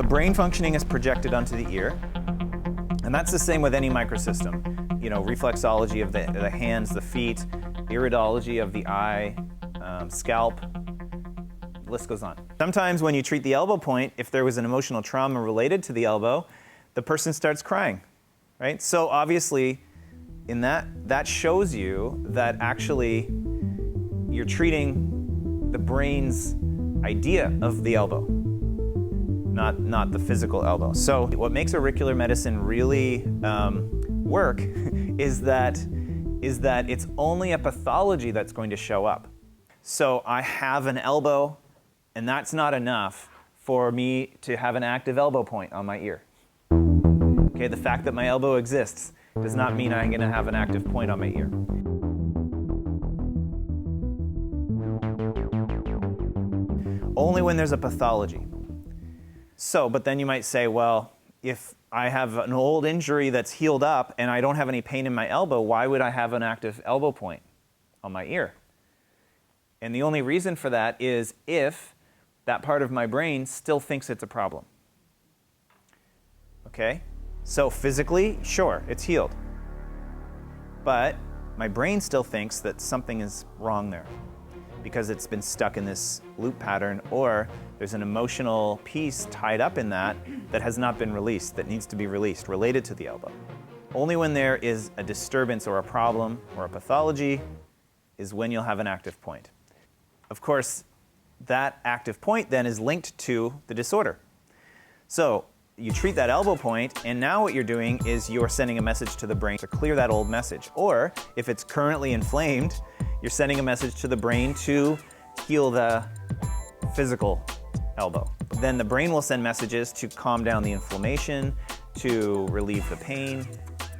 The brain functioning is projected onto the ear, and that's the same with any microsystem. You know, reflexology of the hands, the feet, iridology of the eye, scalp, the list goes on. Sometimes when you treat the elbow point, if there was an emotional trauma related to the elbow, the person starts crying, right? So obviously, in that shows you that actually you're treating the brain's idea of the elbow, not the physical elbow. So what makes auricular medicine really work is that it's only a pathology that's going to show up. So I have an elbow, and that's not enough for me to have an active elbow point on my ear. Okay, the fact that my elbow exists does not mean I'm going to have an active point on my ear. Only when there's a pathology. So, but then you might say, well, if I have an old injury that's healed up and I don't have any pain in my elbow, why would I have an active elbow point on my ear? And the only reason for that is if that part of my brain still thinks it's a problem. Okay? So physically, sure, it's healed. But my brain still thinks that something is wrong there because it's been stuck in this loop pattern, or there's an emotional piece tied up in that has not been released, that needs to be released, related to the elbow. Only when there is a disturbance or a problem or a pathology is when you'll have an active point. Of course, that active point then is linked to the disorder. So you treat that elbow point, and now what you're doing is you're sending a message to the brain to clear that old message. Or if it's currently inflamed, you're sending a message to the brain to heal the physical elbow. Then the brain will send messages to calm down the inflammation, to relieve the pain,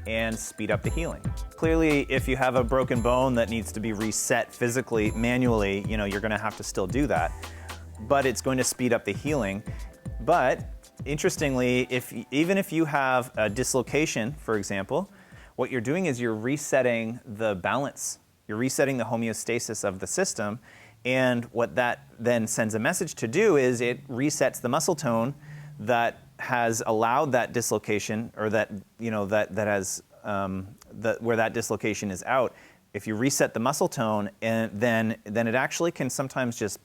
and speed up the healing. Clearly, if you have a broken bone that needs to be reset physically, manually, you know, you're going to have to still do that. But it's going to speed up the healing. But interestingly, even if you have a dislocation, for example, what you're doing is you're resetting the balance. You're resetting the homeostasis of the system, and what that then sends a message to do is it resets the muscle tone that has allowed that dislocation, or that, you know, that has where that dislocation is out. If you reset the muscle tone, and then it actually can sometimes just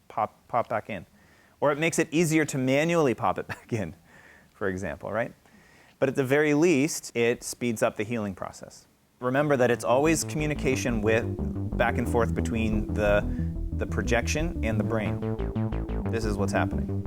pop back in. Or it makes it easier to manually pop it back in, for example, right? But at the very least, it speeds up the healing process. Remember that it's always communication back and forth between the projection and the brain. This is what's happening.